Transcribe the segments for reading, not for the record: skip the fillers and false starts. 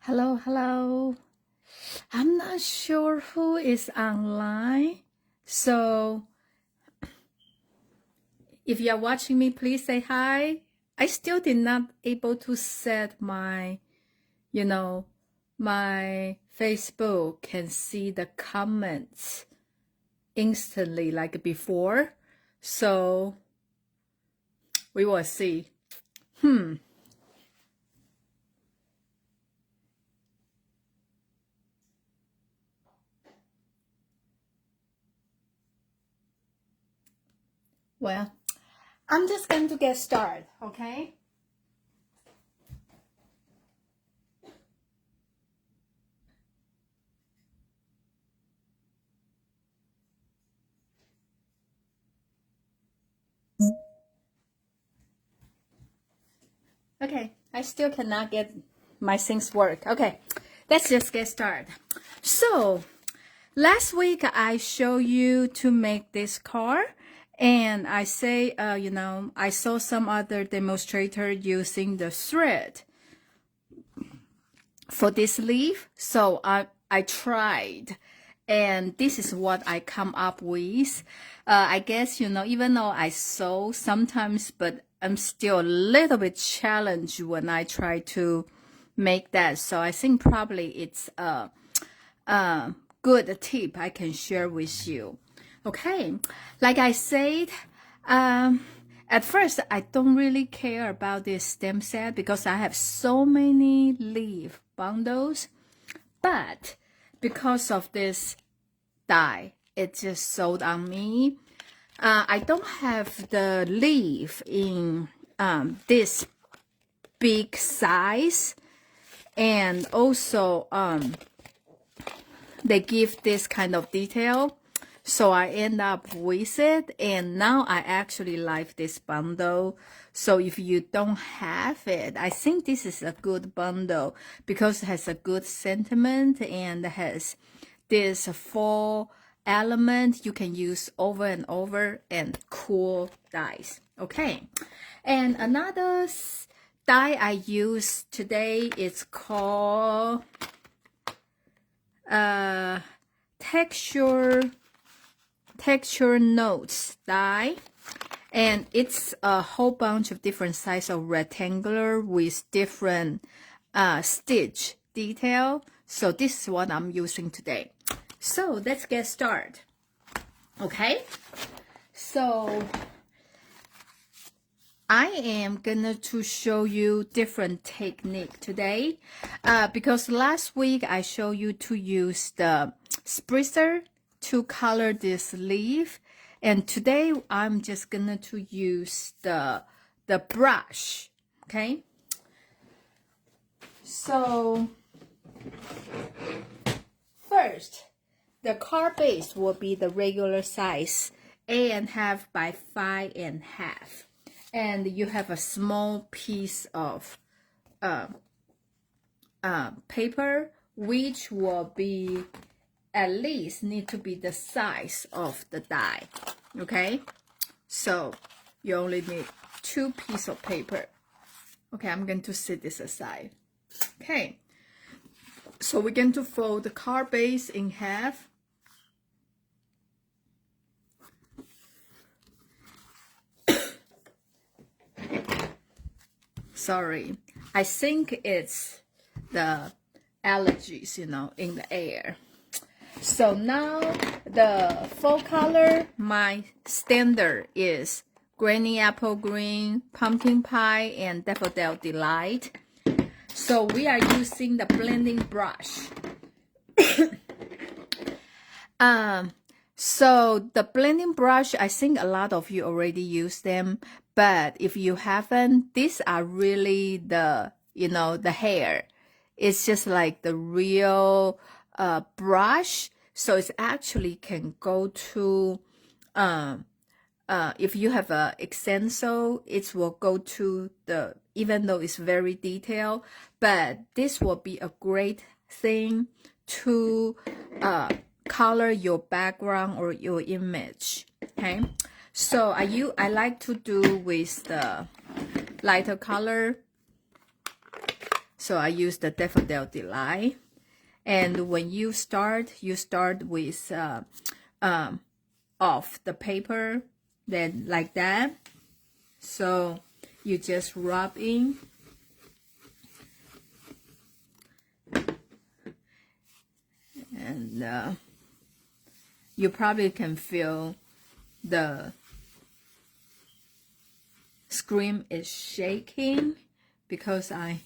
Hello, hello. I'm not sure who is online. So if you're watching me, please say hi. I still did not able to set my, my Facebook can see the comments instantly like before. So we will see. Well, I'm just going to get started, okay? Okay, I still cannot get my things work. Okay, let's just get started. So, last week I showed you to make this card, and I say, I saw some other demonstrator using the thread for this leaf, so I tried, and this is what I come up with. I guess even though I sew sometimes, but I'm still a little bit challenged when I try to make that. So I think probably it's a good tip I can share with you. Okay, like I said, at first I don't really care about this stem set because I have so many leaf bundles, but because of this die, it just sold on me. I don't have the leaf in this big size, and also they give this kind of detail, so I end up with it, and now I actually like this bundle. So if you don't have it, I think this is a good bundle because it has a good sentiment and has this 4 element you can use over and over, and cool dies. Okay, and another die I use today is called texture notes die, and it's a whole bunch of different size of rectangular with different stitch detail. So this is what I'm using today. So let's get started. Okay, so I am gonna to show you different technique today, because last week I showed you to use the spritzer to color this leaf, and today I'm just gonna to use the brush. Okay, so first the card base will be the regular size 8.5 by 5.5. And you have a small piece of paper, which will be at least need to be the size of the die. Okay, so you only need 2 pieces of paper. Okay, I'm going to set this aside. Okay, so we're going to fold the card base in half. Sorry, I think it's the allergies, in the air. So now the fall color, my standard is granny apple green, pumpkin pie, and daffodil delight. So we are using the blending brush. So the blending brush, I think a lot of you already use them, but if you haven't, these are really the hair. It's just like the real brush. So it's actually can go to if you have a extenso, it will go to the, even though it's very detailed, but this will be a great thing to color your background or your image. Okay, so I like to do with the lighter color. So I use the Daffodil Delight. And when you start with off the paper, then like that. So you just rub in. And you probably can feel the screen is shaking because I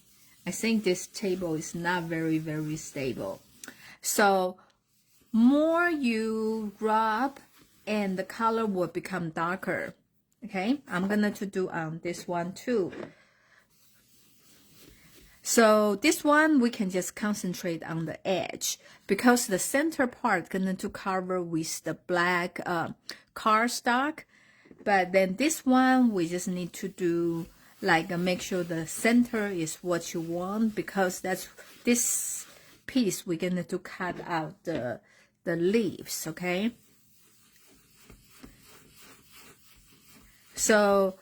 think this table is not very stable. So more you rub and the color will become darker. Okay, I'm gonna to do on this one too. So this one we can just concentrate on the edge because the center part gonna to cover with the black cardstock. But then this one we just need to do like make sure the center is what you want, because that's this piece we're gonna to cut out the leaves. Okay, so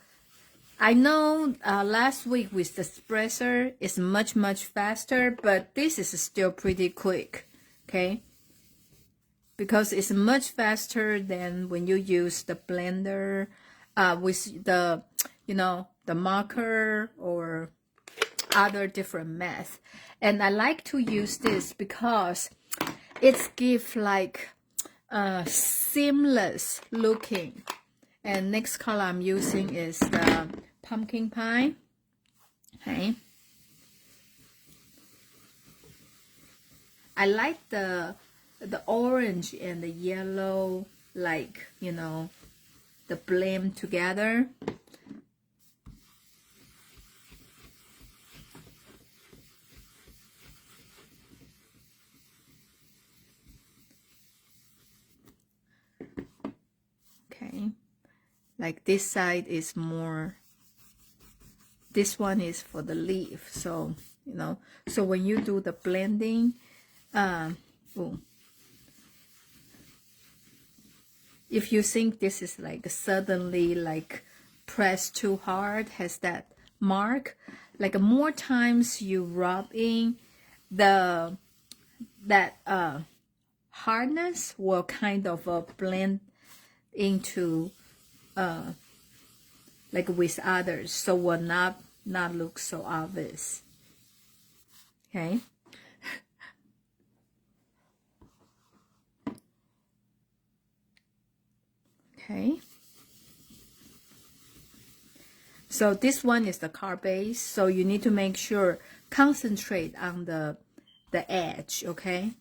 I know last week with the espresso is much faster, but this is still pretty quick. Okay, because it's much faster than when you use the blender with the, you know, the marker or other different math. And I like to use this because it's give like seamless looking. And next color I'm using is the pumpkin pie. Okay, I like the orange and the yellow, like, you know, the blend together. Okay, like this side is more, this one is for the leaf. So, you know, so when you do the blending, if you think this is like suddenly like pressed too hard, has that mark, like more times you rub in, that hardness will kind of blend into like with others, so will not look so obvious. Okay. Okay. So this one is the card base, so you need to make sure concentrate on the edge. Okay,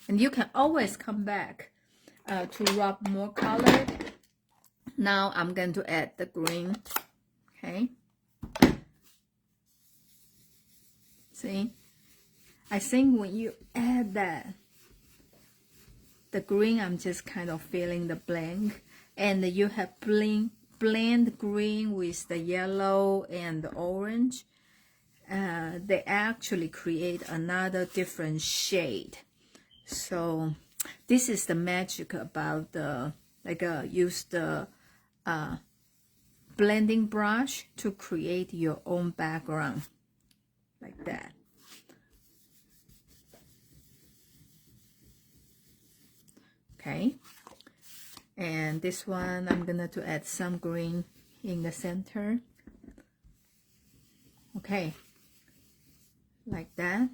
and you can always come back to rub more color. Now I'm going to add the green. Okay, see, I think when you add that, the green, I'm just kind of feeling the blank, and you have blend green with the yellow and the orange. They actually create another different shade. So this is the magic about the, like use the blending brush to create your own background like that. Okay, and this one I'm gonna to add some green in the center. Okay, like that,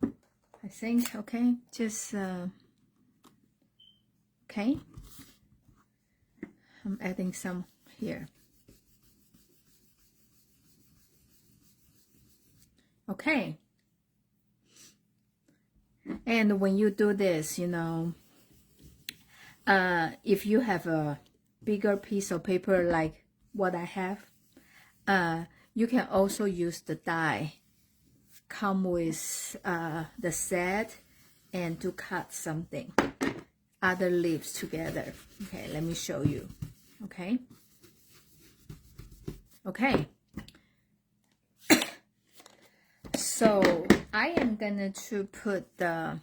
I think. Okay, just okay, I'm adding some here. Okay, and when you do this, you know, if you have a bigger piece of paper like what I have, you can also use the die come with the set and to cut something, other leaves together. Okay, let me show you. Okay, okay. So I am gonna to put the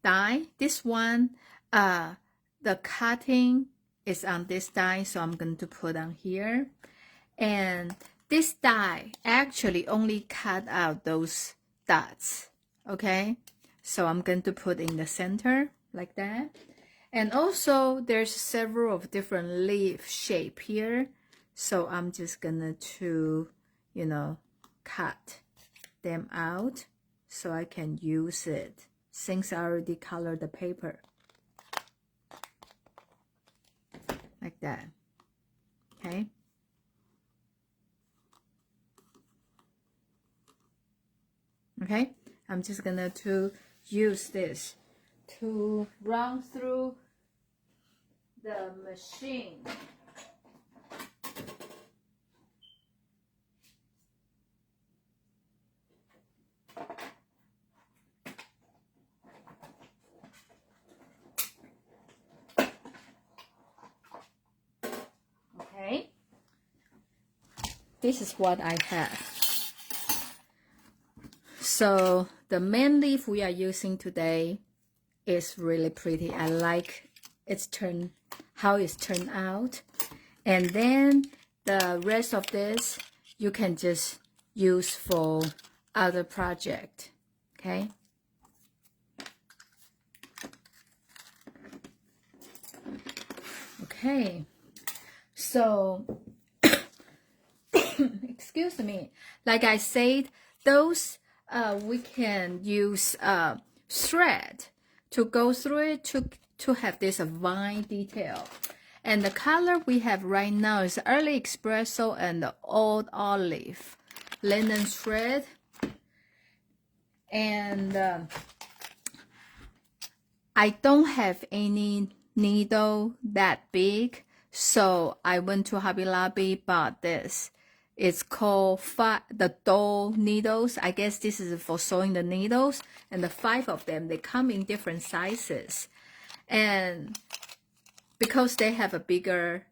die. This one, the cutting is on this die, so I'm going to put on here. And this die actually only cut out those dots. Okay, so I'm going to put in the center like that. And also there's several of different leaf shape here, so I'm just gonna to, you know, cut them out so I can use it since I already colored the paper like that. Okay, okay, I'm just gonna to use this to run through the machine. Okay, this is what I have. So the main leaf we are using today is really pretty. I like how it's turned out. And then the rest of this you can just use for other project. Okay. Okay. So excuse me. Like I said, those we can use thread to go through it to have this vine detail. And the color we have right now is early espresso and the old olive linen thread. And I don't have any needle that big, so I went to Hobby Lobby, bought this. It's called the doll needles. I guess this is for sewing the needles, and the 5 of them, they come in different sizes. And because they have a bigger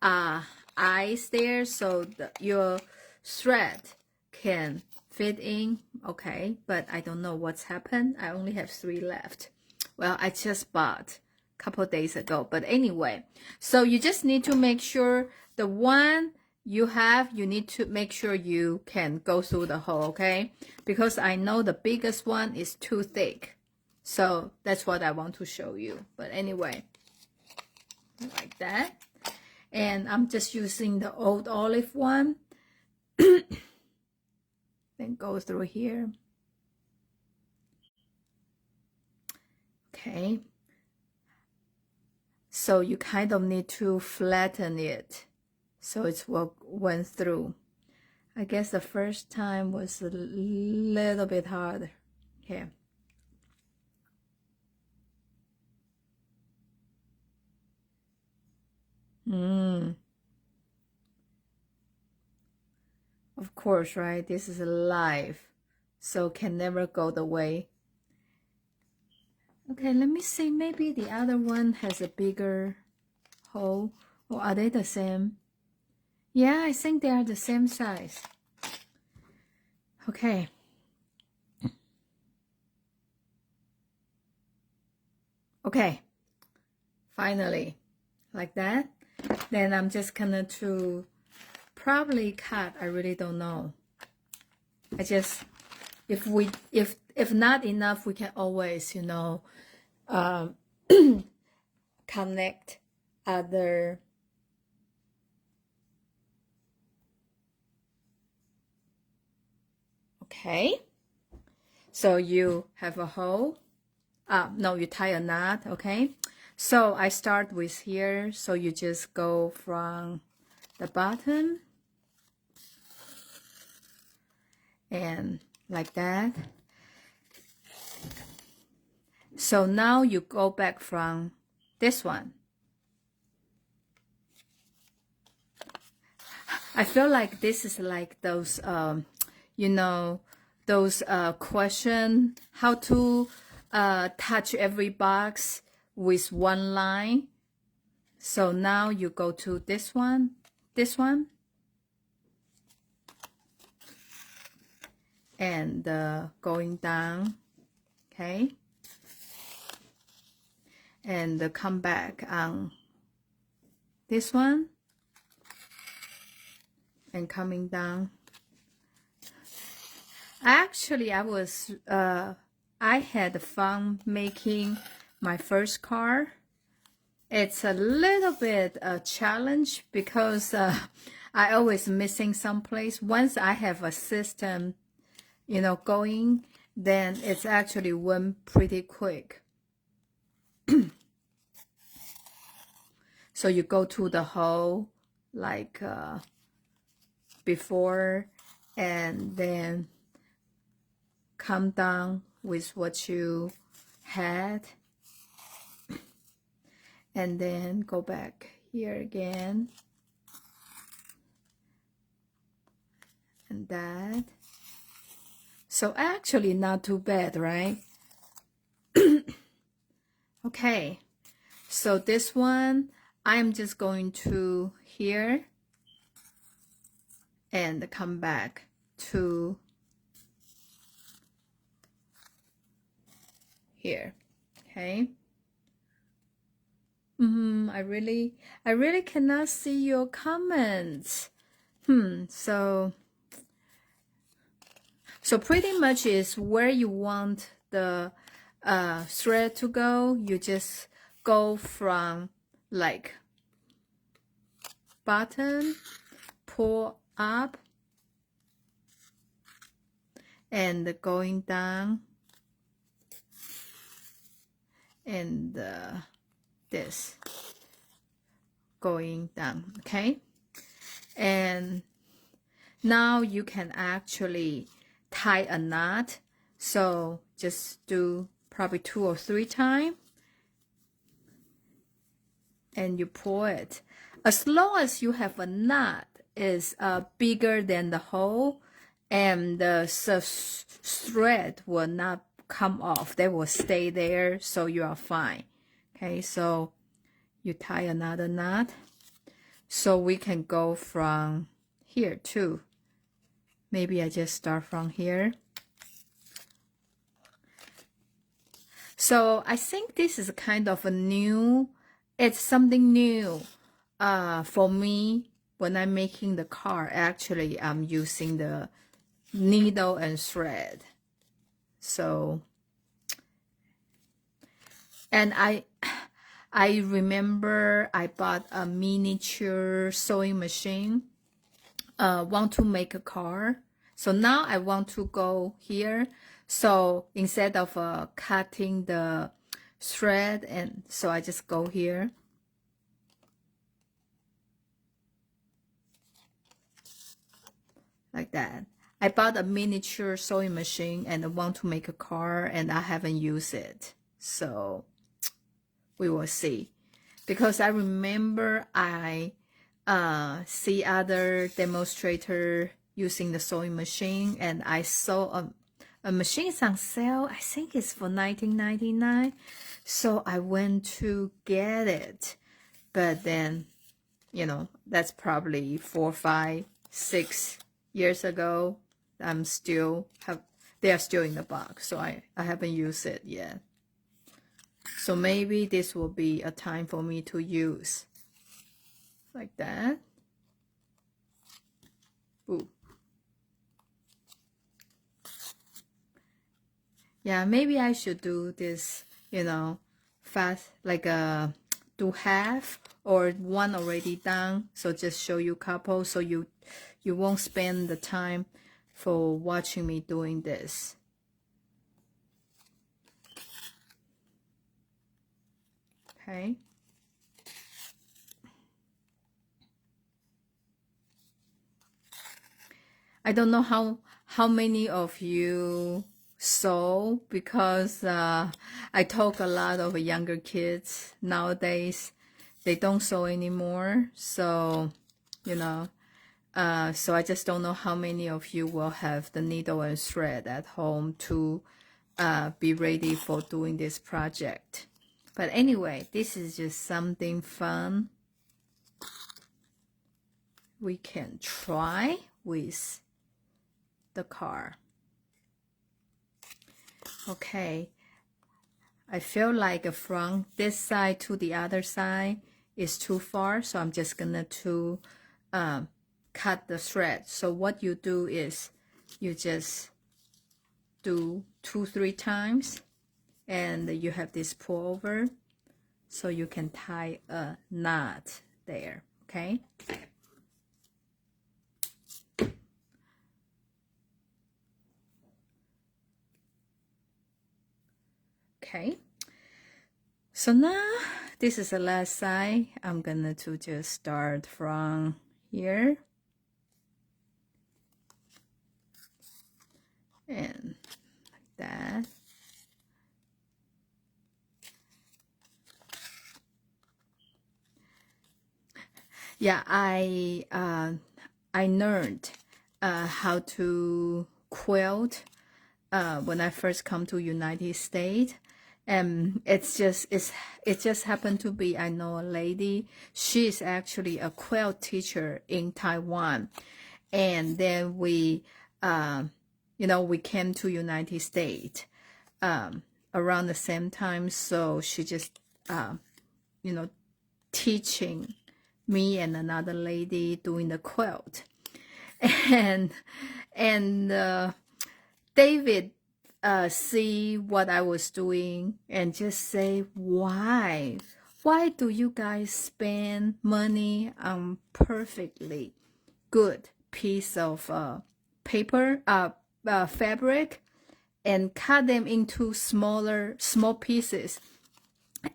eyes there, so your thread can fit in. Okay, but I don't know what's happened. I only have 3 left. Well, I just bought a couple days ago. But anyway, so you just need to make sure the one you have, you need to make sure you can go through the hole, okay? Because I know the biggest one is too thick. So that's what I want to show you. But anyway, like that. And I'm just using the old olive one. Then go through here. Okay. So you kind of need to flatten it so it's what went through. I guess the first time was a little bit harder. Okay. Of course, right? This is live, so can never go the way. Okay, let me see. Maybe the other one has a bigger hole, or are they the same? Yeah, I think they are the same size. Okay. Okay. Finally, like that. Then I'm just gonna to probably cut. I really don't know. I just, if not enough, we can always, you know, connect other. Okay, so you have a hole. No, you tie a knot. Okay, so I start with here. So you just go from the bottom and like that. So now you go back from this one. I feel like this is like those, you know, those question how to touch every box with one line. So now you go to this one, and going down, okay, and come back on this one, and coming down. Actually, I had fun making my first card. It's a little bit a challenge because I always missing some place. Once I have a system, going, then it's actually went pretty quick. So you go to the hole like before, and then come down with what you had, and then go back here again, and that. So actually not too bad, right? Okay, so this one I'm just going to here and come back to here. Okay. I really cannot see your comments. So pretty much is where you want the thread to go. You just go from like bottom, pull up, and going down, and this going down. Okay, and now you can actually tie a knot. So just do probably 2 or 3 times, and you pull it. As long as you have a knot is bigger than the hole, and the thread will not come off. They will stay there, so you are fine. Okay, so you tie another knot. So we can go from here too. Maybe I just start from here. So I think this is kind of a new, it's something new for me when I'm making the card. Actually, I'm using the needle and thread. So, and I remember I bought a miniature sewing machine, want to make a card. So now I want to go here. So instead of cutting the thread, and so I just go here. Like that. I bought a miniature sewing machine and I want to make a card, and I haven't used it. So we will see. Because I remember I see other demonstrator using the sewing machine, and I saw a machine is on sale. I think it's for $19.99. So I went to get it. But then, that's probably 4, 5, 6 years ago. They are still in the box, so I haven't used it yet. So maybe this will be a time for me to use like that. Ooh. Yeah, maybe I should do this, fast, like do half or one already done. So just show you couple, so you won't spend the time for watching me doing this. Okay. I don't know how many of you sew, because I talk a lot of younger kids nowadays. They don't sew anymore. So, so I just don't know how many of you will have the needle and thread at home to be ready for doing this project. But anyway, this is just something fun we can try with the car. Okay, I feel like from this side to the other side is too far, so I'm just gonna cut the thread. So what you do is you just do 2-3 times, and you have this pull over, so you can tie a knot there, okay? Okay, so now this is the last side. I'm gonna to just start from here and like that. Yeah, I learned how to quilt when I first come to United States. And it just happened to be, I know a lady, she's actually a quilt teacher in Taiwan. And then we, we came to United States around the same time. So she just, teaching me and another lady doing the quilt. And David see what I was doing and just say, why do you guys spend money on perfectly good piece of paper, fabric, and cut them into small pieces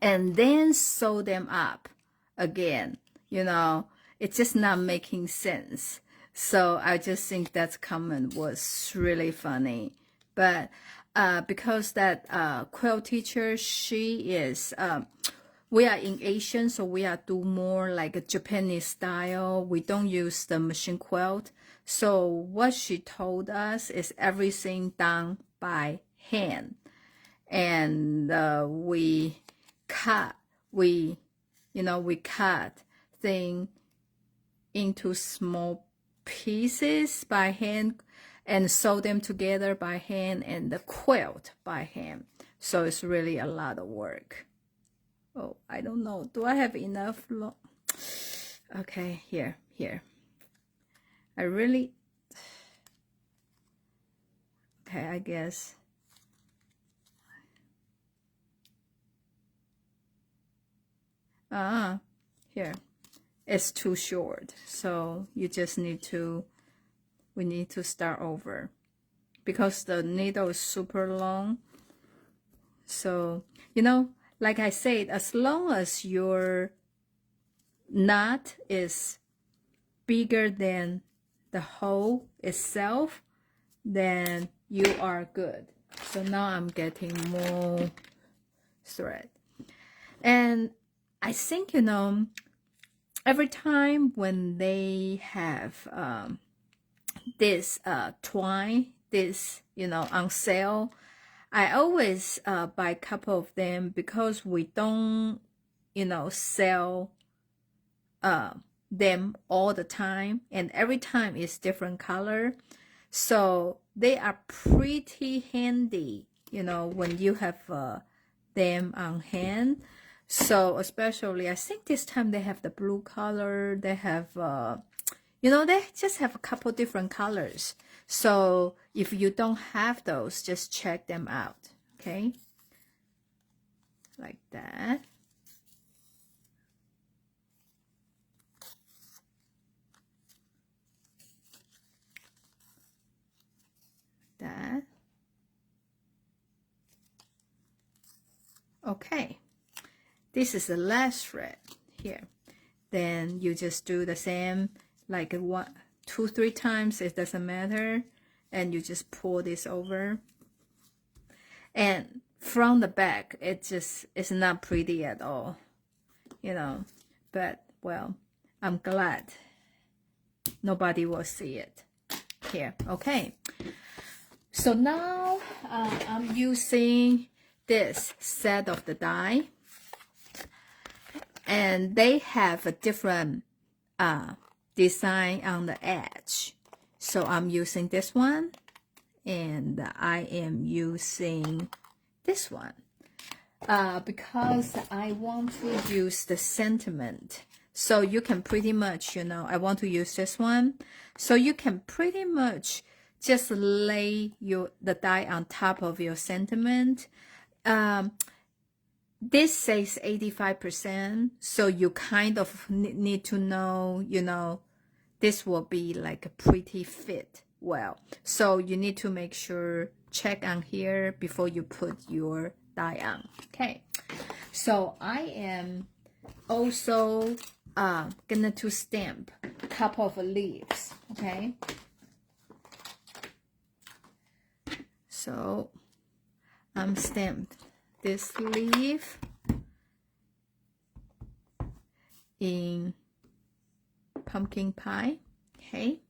and then sew them up again? It's just not making sense. So I just think that comment was really funny. But because that quilt teacher, she is, we are in Asian, so we are do more like a Japanese style. We don't use the machine quilt. So what she told us is everything done by hand. And we cut thing into small pieces by hand and sew them together by hand and the quilt by hand. So it's really a lot of work. Oh, I don't know. Do I have enough? Okay, here. Okay, I guess. Here. It's too short. So you just we need to start over because the needle is super long. So, like I said, as long as your knot is bigger than the hole itself, then you are good. So now I'm getting more thread. And I think, every time when they have this twine, this, on sale, I always buy a couple of them because we don't, sell them all the time, and every time is different color. So they are pretty handy, when you have them on hand. So especially, I think this time they have the blue color. They have, they just have a couple different colors. So if you don't have those, just check them out. Okay, like that. That. Okay. This is the last thread here. Then you just do the same, like 1, 2, 3 times. It doesn't matter. And you just pull this over. And from the back, it's not pretty at all, But, well, I'm glad nobody will see it here. Okay. So now I'm using this set of the die. And they have a different design on the edge. So I'm using this one. And I am using this one. Because I want to use the sentiment. So you can pretty much, I want to use this one. So you can pretty much just lay the die on top of your sentiment. This says 85%, so you kind of need to know, you know, this will be like a pretty fit well. So you need to make sure, check on here before you put your die on. Okay, so I am also gonna to stamp a couple of leaves. Okay, so I'm stamped this leaf in pumpkin pie. Okay,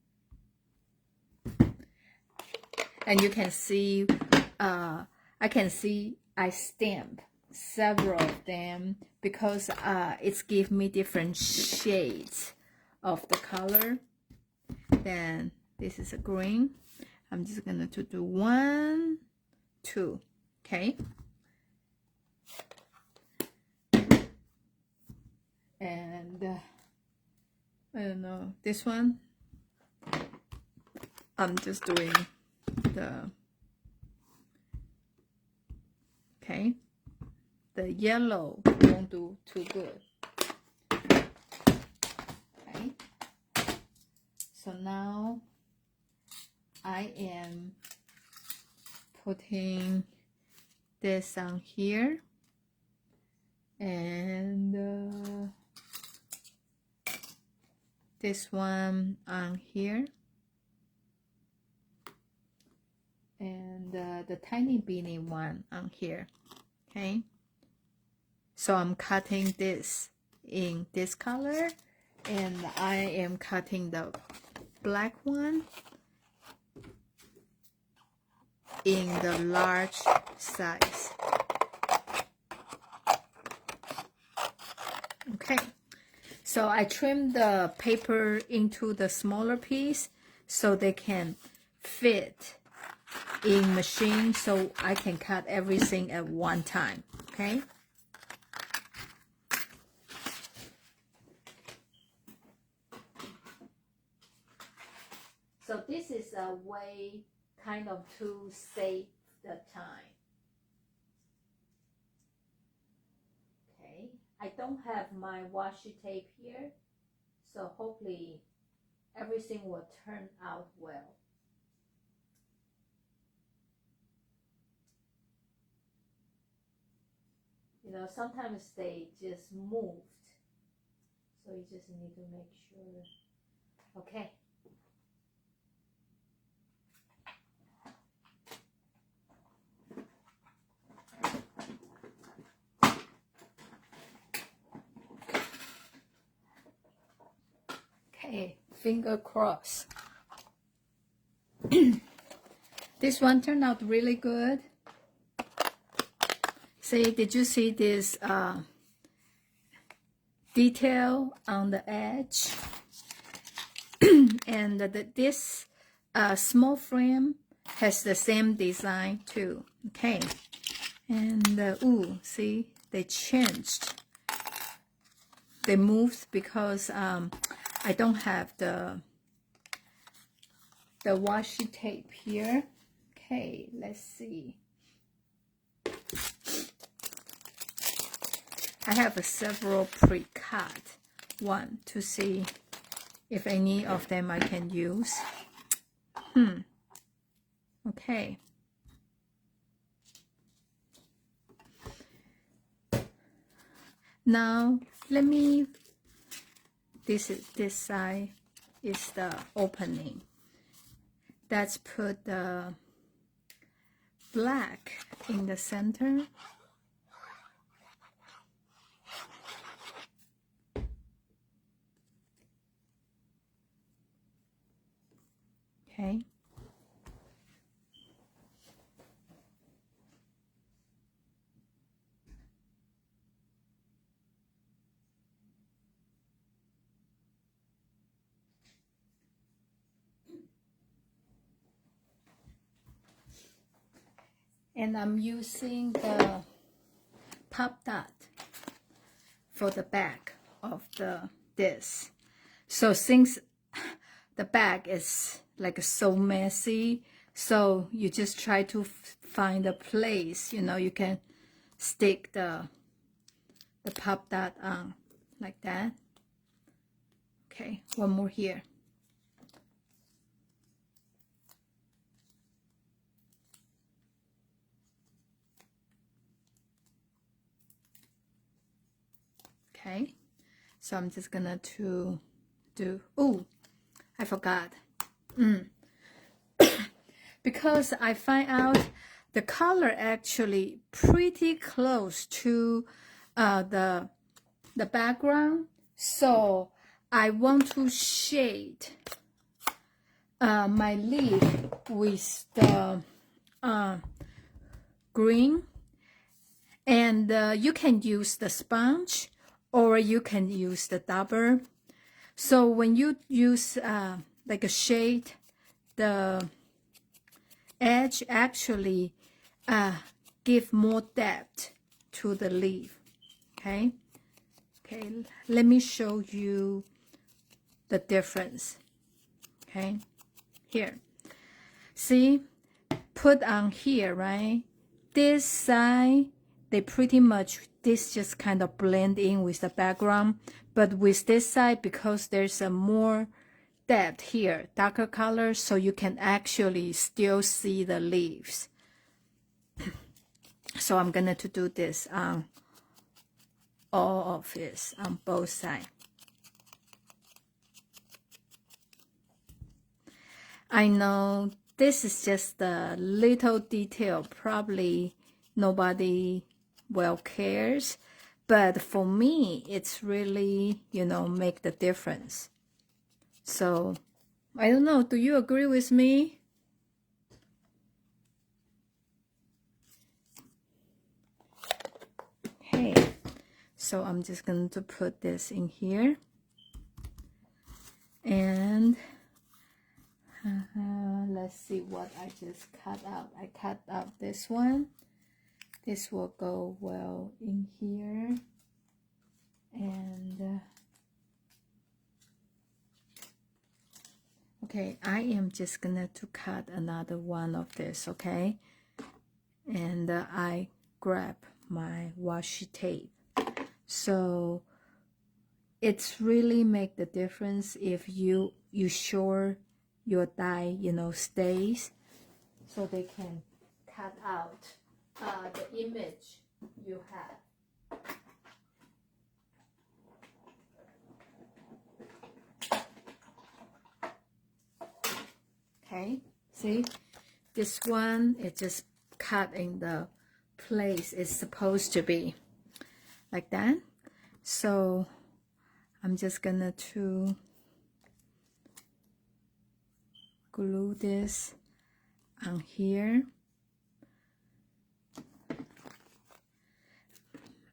and you can see I stamp several of them because it's give me different shades of the color. Then this is a green. I'm just gonna to do 1, 2. Okay, and I don't know, this one I'm just doing the the yellow won't do too good. Okay, so now I am putting this on here and this one on here and the tiny beanie one on here. Okay, so I'm cutting this in this color and I am cutting the black one in the large size. Okay, so I trimmed the paper into the smaller piece so they can fit in machine, so I can cut everything at one time. Okay, so this is a way kind of to save the time. Okay, I don't have my washi tape here, so hopefully everything will turn out well. You know, sometimes they just moved, so you just need to make sure. Okay. Okay, finger crossed. This one turned out really good. See, did you see this detail on the edge? And this small frame has the same design too. Okay, and ooh, see, they changed. They moved because I don't have the washi tape here. Okay, let's see. I have several pre-cut one to see if any of them I can use. Okay. Now let me. This side is the opening. Let's put the black in the center. Okay. And I'm using the pop dot for the back of this. So since the back is like so messy. So you just try to find a place, you know, you can stick the pop dot on like that. Okay, one more here. Okay, so I'm just gonna do, oh, I forgot. Because I find out the color actually pretty close to the background, so I want to shade my leaf with the green, and you can use the sponge or you can use the dauber. So when you use like a shade, the edge actually give more depth to the leaf. Okay, let me show you the difference. Okay, here, see, put on here, right? This side, they pretty much, this just kind of blend in with the background, but with this side, because there's a more depth here, darker color, so you can actually still see the leaves. So I'm gonna to do this on all of this, on both sides. I know this is just a little detail, probably nobody well cares, but for me, it's really, you know, make the difference. So, I don't know, do you agree with me? Okay, so I'm just going to put this in here. And let's see what I just cut out. I cut out this one. This will go well in here. And okay, I am just gonna to cut another one of this, okay? And I grab my washi tape. So it's really make the difference if you sure your die, you know, stays, so they can cut out the image you have. Okay, see, this one, it just cut in the place it's supposed to be, like that. So I'm just gonna to glue this on here.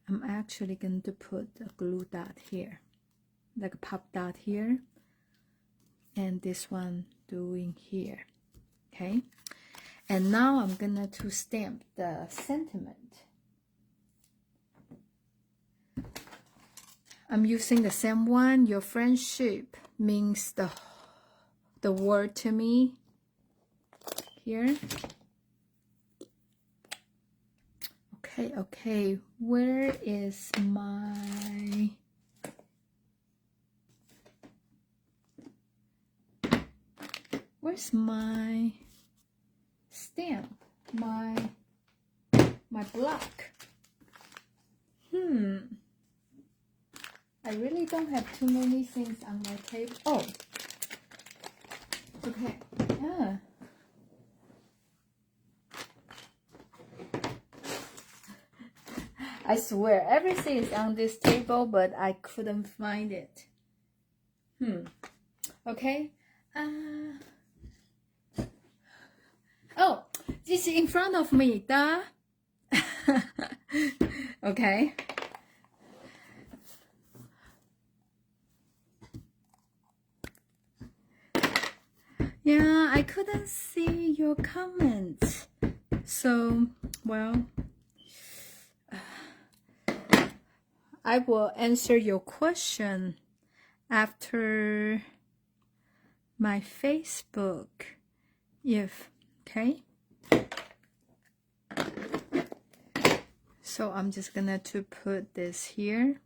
I'm actually going to put a glue dot here, like a pop dot here, and this one doing here. Okay, and now I'm gonna to stamp the sentiment. I'm using the same one. Your friendship means the word to me. Here. Okay, where is my stamp, my block? I really don't have too many things on my table. Oh, okay, yeah. I swear, everything is on this table, but I couldn't find it. Okay. Oh, it's in front of me, duh. Okay. Yeah, I couldn't see your comments. So, well, I will answer your question after my Facebook. If, okay. So I'm just gonna to put this here.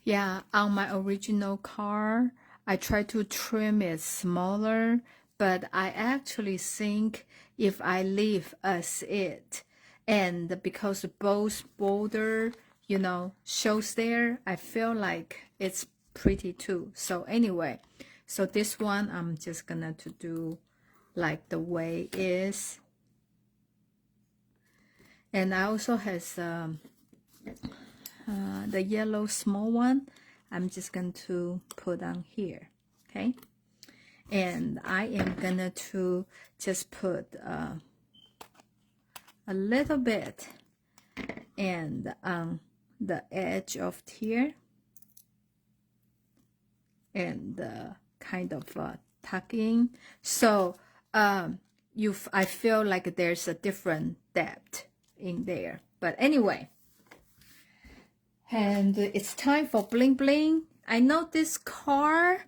Yeah, on my original car, I tried to trim it smaller, but I actually think if I leave as it, and because both border, you know, shows there, I feel like it's pretty too. So anyway, so this one I'm just gonna to do like the way is. And I also has the yellow small one. I'm just going to put on here, okay? And I am gonna to just put a little bit and on the edge of here, and kind of tuck in. So I feel like there's a different depth in there. But anyway, and it's time for bling bling. I know this car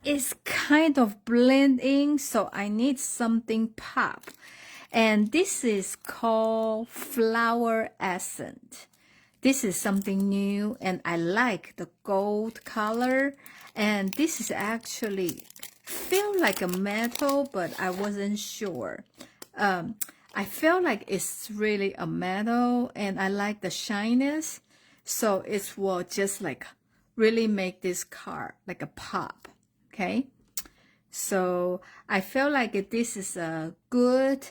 is kind of blending, so I need something pop. And this is called Flower Essence. This is something new, and I like the gold color. And this is actually feel like a metal, but I wasn't sure. I feel like it's really a metal, and I like the shyness. So it will just like really make this car like a pop, okay? So I feel like this is a good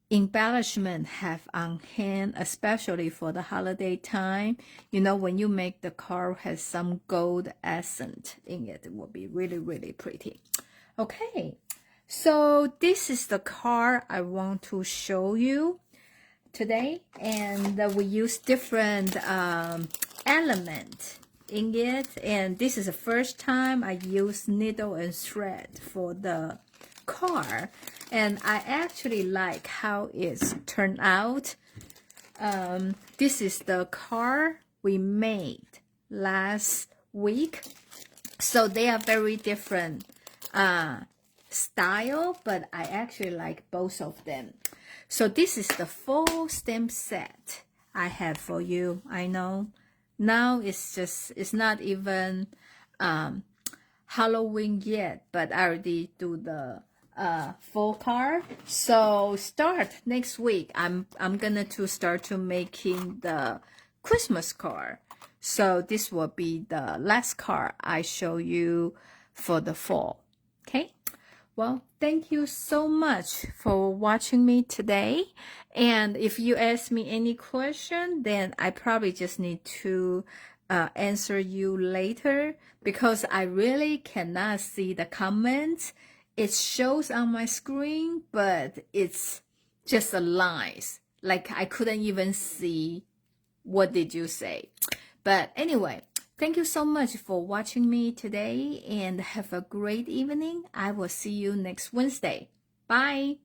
embellishment have on hand, especially for the holiday time. You know, when you make the car has some gold accent in it, it will be really, really pretty. Okay, so this is the car I want to show you today, and we use different elements in it, and this is the first time I use needle and thread for the car, and I actually like how it's turned out. This is the car we made last week, so they are very different style, but I actually like both of them. So this is the full stamp set I have for you. I know now it's not even Halloween yet, but I already do the full card. So start next week. I'm gonna to start to making the Christmas card. So this will be the last card I show you for the fall. Okay. Well, thank you so much for watching me today. And if you ask me any question, then I probably just need to answer you later, because I really cannot see the comments. It shows on my screen, but it's just a lines. Like I couldn't even see what did you say. But anyway, thank you so much for watching me today, and have a great evening. I will see you next Wednesday. Bye.